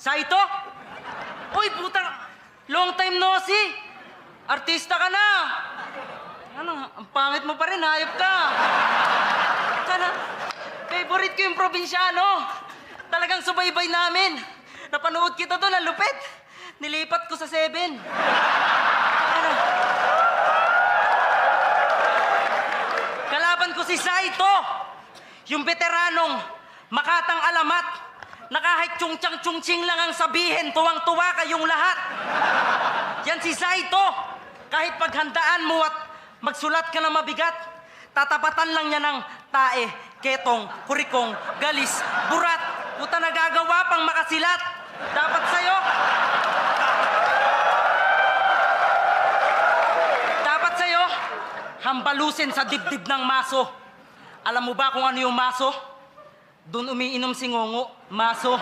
Saito? Uy, putang, long time no see. Artista ka na. Ano, ang pangit mo pa rin, hayop ka. Sana, favorite ko yung probinsyano. Talagang subaybay namin. Napanood kita doon, ang lupit. Nilipat ko sa 7. Ano? Kalaban ko si Saito. Yung veteranong makatang alamat na kahit tiyong-tiyang-tiyong-ching lang ang sabihin, tuwang-tuwa kayong lahat. Yan si Saito. Kahit paghandaan mo at magsulat ka na mabigat, tatapatan lang niya ng tae, ketong, kurikong, galis, burat. Puta, nagagawa pang makasilat. Dapat sa'yo, hambalusin sa dibdib ng maso. Alam mo ba kung ano yung maso? Doon umiinom si Ngongo, maso.